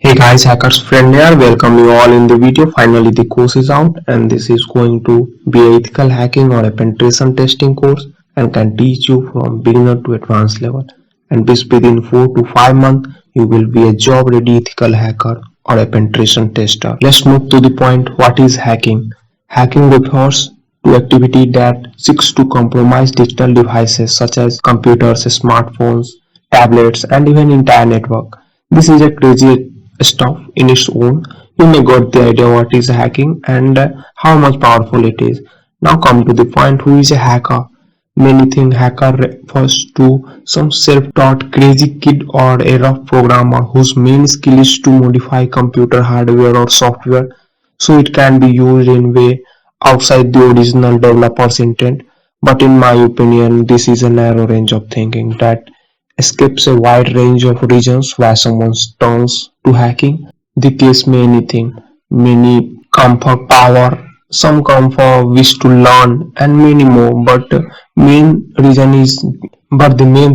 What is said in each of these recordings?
Hey guys, Hackers Friend here. Welcome you all in the video. Finally the course is out and this is going to be a ethical hacking or a penetration testing course and can teach you from beginner to advanced level. And this within 4 to 5 months you will be a job ready ethical hacker or a penetration tester. Let's move to the point. What is hacking? Hacking refers to activity that seeks to compromise digital devices such as computers, smartphones, tablets and even entire network. This is a crazy stuff in its own. You may got the idea what is hacking and how much powerful it is. Now come to the point, who is a hacker? Many think hacker refers to some self-taught crazy kid or a rough programmer whose main skill is to modify computer hardware or software so it can be used in way outside the original developer's intent. But in my opinion, this is a narrow range of thinking that escapes a wide range of reasons why someone turns to hacking. The case may anything. Many come for power, some come for wish to learn, and many more. But the main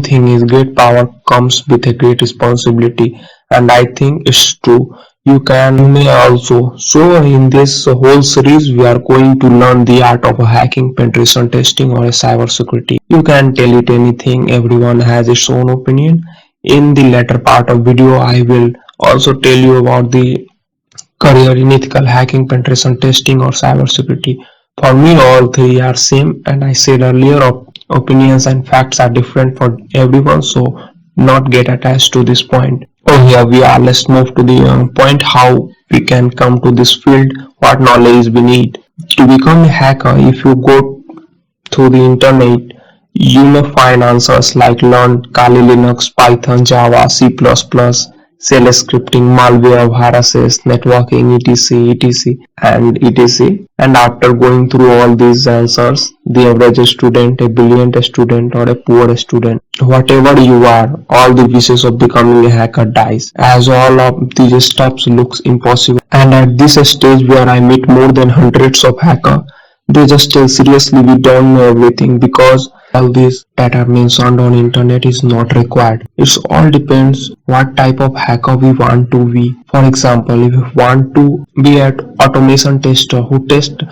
thing is great power comes with a great responsibility, and I think it's true. You may also. So in this whole series, we are going to learn the art of hacking, penetration testing, or cyber security. You can tell it anything. Everyone has its own opinion. In the latter part of video, I will also tell you about the career in ethical hacking, penetration testing, or cyber security. For me, all three are same, and I said earlier, opinions and facts are different for everyone. So not get attached to this point. Oh, here we are. Let's move to the point how we can come to this field, what knowledge we need. To become a hacker, if you go through the internet, you may find answers like learn Kali Linux, Python, Java, C++, shell scripting, malware, viruses, networking, etc., and etc. And after going through all these answers, the average student, a brilliant student, or a poor student, whatever you are, all the wishes of becoming a hacker dies, as all of these steps looks impossible. And at this stage where I meet more than hundreds of hackers, they just tell seriously we don't know everything because all this that are mentioned on internet is not required. It all depends what type of hacker we want to be. For example, if you want to be an automation tester who test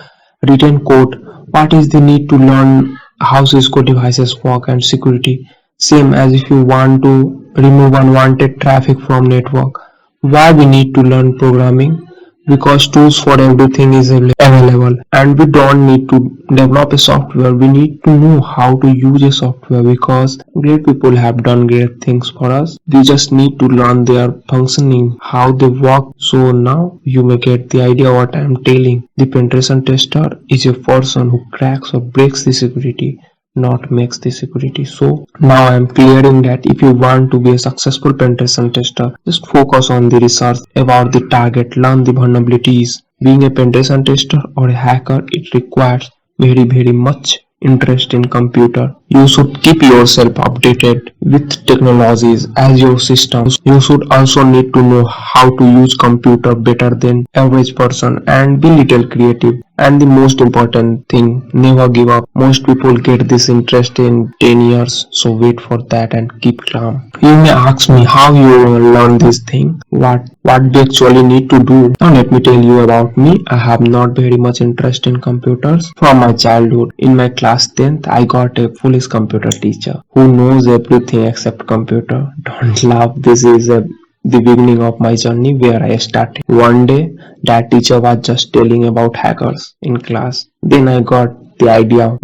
written code, what is the need to learn how Cisco devices work and security? Same as if you want to remove unwanted traffic from network. Why we need to learn programming? Because tools for everything is available and we don't need to develop a software. We need to know how to use a software because great people have done great things for us. We just need to learn their functioning, how they work. So now you may get the idea what I am telling. The penetration tester is a person who cracks or breaks the security, not makes the security. So now I am clearing that if you want to be a successful penetration tester, just focus on the research about the target, learn the vulnerabilities. Being a penetration tester or a hacker, it requires very much interest in computer. You should keep yourself updated with technologies as your systems. You should also need to know how to use computer better than average person and be little creative. And the most important thing, never give up. Most people get this interest in 10 years, so wait for that and keep calm. You may ask me how you learn this thing, what we actually need to do. Now let me tell you about me. I have not very much interest in computers from my childhood. In my class 10th, I got a foolish computer teacher who knows everything except computer. Don't laugh, this is the beginning of my journey where I started. One day, that teacher was just telling about hackers in class. Then I got the idea.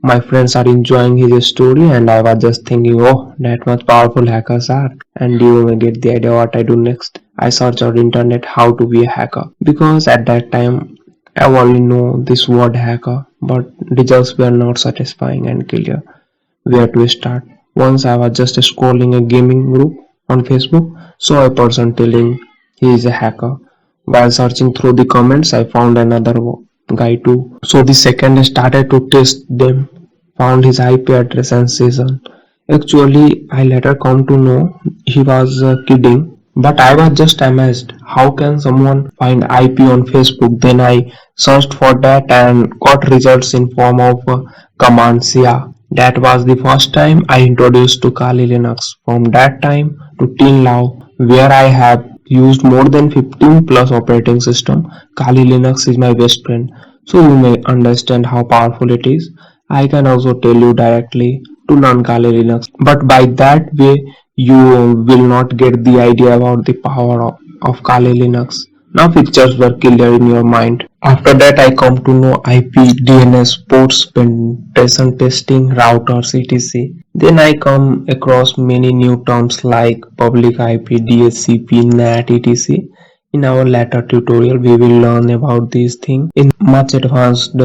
My friends are enjoying his story and I was just thinking, oh, that much powerful hackers are. And you may get the idea what I do next. I searched on internet how to be a hacker because at that time I only know this word hacker, but results were not satisfying and clear. Where to start? Once I was just scrolling a gaming group on Facebook, saw a person telling he is a hacker. While searching through the comments, I found another guy too. So the second I started to test them, found his IP address and session. Actually, I later come to know he was kidding, but I was just amazed. How can someone find IP on Facebook? Then I searched for that and got results in form of commands. Yeah, that was the first time I introduced to Kali Linux. From that time to till now, where I have used more than 15 plus operating system. Kali Linux is my best friend, so you may understand how powerful it is. I can also tell you directly to learn Kali Linux, but by that way you will not get the idea about the power of Kali Linux. Now pictures were clear in your mind. After that I come to know IP, DNS, ports, penetration testing, routers, etc. Then I come across many new terms like public IP, DHCP, NAT, etc. In our later tutorial, we will learn about these things in much advanced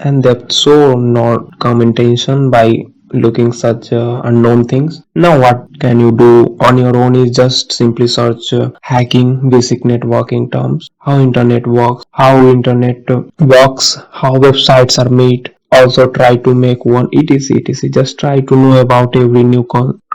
and depth, so not come intention by looking such unknown things. Now what can you do on your own is just simply search hacking, basic networking terms, how internet works, how websites are made. Also try to make one etc. Just try to know about every new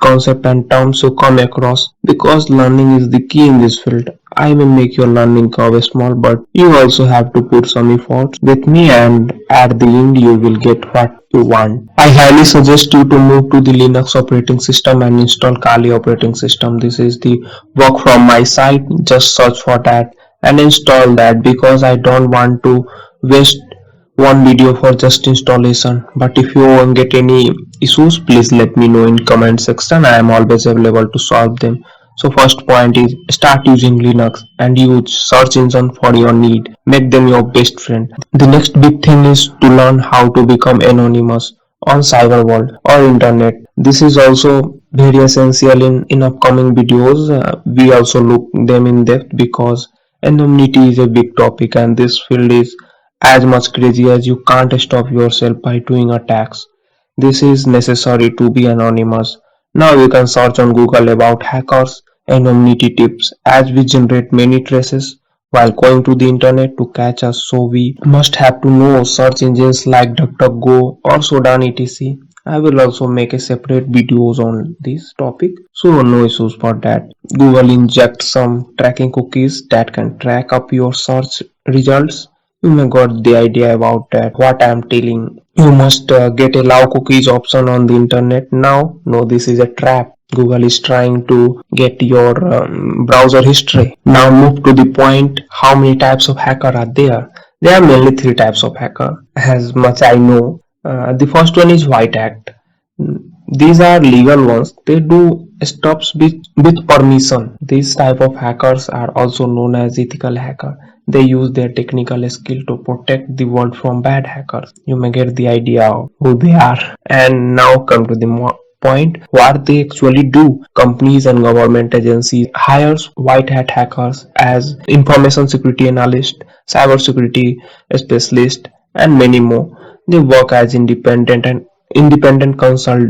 concept and terms you come across, because learning is the key in this field. I may make your learning curve small, but you also have to put some effort with me, and at the end you will get what you want. I highly suggest you to move to the Linux operating system and install Kali operating system. This is the work from my side. Just search for that and install that, because I don't want to waste one video for just installation. But if you won't get any issues, please let me know in comment section. I am always available to solve them. So first point is start using Linux and use search engine for your need. Make them your best friend. The next big thing is to learn how to become anonymous on cyber world or internet. This is also very essential in upcoming videos. We also look them in depth, because anonymity is a big topic and this field is as much crazy as you can't stop yourself by doing attacks. This is necessary to be anonymous. Now you can search on Google about hackers anonymity tips, as we generate many traces while going to the internet to catch us, so we must have to know search engines like DuckDuckGo or Sudan etc. I will also make a separate videos on this topic, so no issues for that. Google inject some tracking cookies that can track up your search results. You may got the idea about that what I am telling. You must get allow cookies option on the internet now. No, this is a trap. Google is trying to get your browser history. Now move to the point, how many types of hacker are there? There are mainly three types of hacker, as much I know. The first one is white hat. These are legal ones. They do stuff with permission. These type of hackers are also known as ethical hacker. They use their technical skill to protect the world from bad hackers. You may get the idea of who they are. And now come to the point, what they actually do. Companies and government agencies hires white hat hackers as information security analyst, cyber security specialist, and many more. They work as independent consult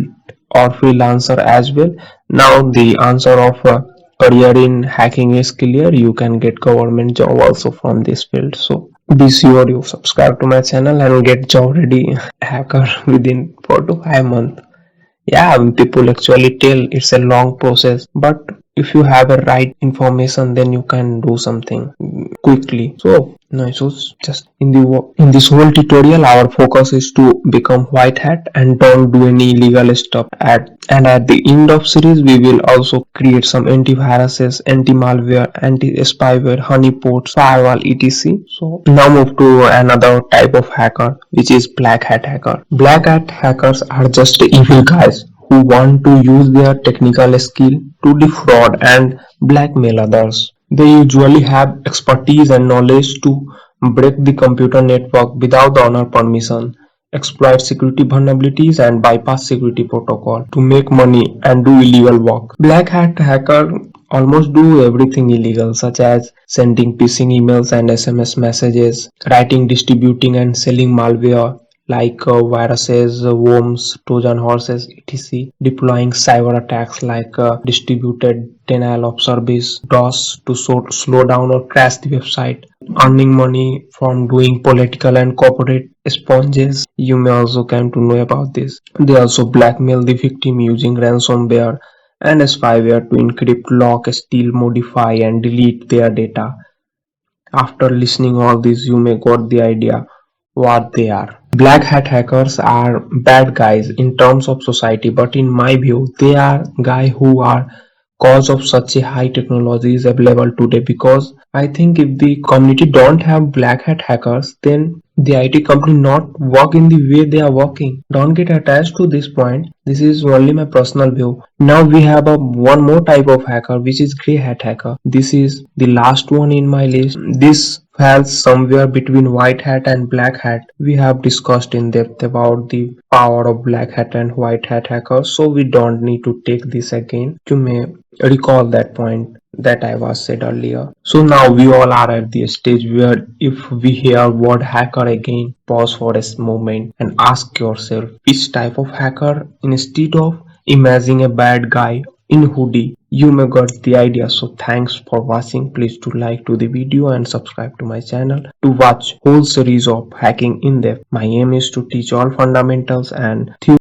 or freelancer as well. Now the answer of career in hacking is clear. You can get government job also from this field. So be sure you subscribe to my channel and get job ready hacker within 4 to 5 months. Yeah, people actually tell it's a long process, but if you have a right information, then you can do something quickly. So no issues. Just in this whole tutorial, our focus is to become white hat and don't do any illegal stuff. At the end of series, we will also create some antiviruses, anti-malware, anti-spyware, honeypots, firewall, etc. So now move to another type of hacker, which is black hat hacker. Black hat hackers are just evil guys who want to use their technical skill to defraud and blackmail others. They usually have expertise and knowledge to break the computer network without the owner permission, exploit security vulnerabilities and bypass security protocol to make money and do illegal work. Black hat hacker almost do everything illegal, such as sending phishing emails and SMS messages, writing, distributing and selling malware like viruses, worms, Trojan horses, etc. Deploying cyber attacks like distributed denial of service, DOS, to slow down or crash the website. Earning money from doing political and corporate sponges. You may also come to know about this. They also blackmail the victim using ransomware and spyware to encrypt, lock, steal, modify and delete their data. After listening all this, you may got the idea what they are. Black hat hackers are bad guys in terms of society, but in my view, they are guys who are cause of such a high technology is available today, because I think if the community don't have black hat hackers, then the IT company not work in the way they are working. Don't get attached to this point. This is only my personal view. Now we have a one more type of hacker, which is gray hat hacker. This is the last one in my list. This falls somewhere between white hat and black hat. We have discussed in depth about the power of black hat and white hat hackers, so we don't need to take this again. You may recall that point that I was said earlier. So now we all are at the stage where if we hear word hacker again, pause for a moment and ask yourself which type of hacker, instead of imagining a bad guy in hoodie. You may got the idea. So thanks for watching. Please do like to the video and subscribe to my channel to watch whole series of hacking in depth. My aim is to teach all fundamentals and theory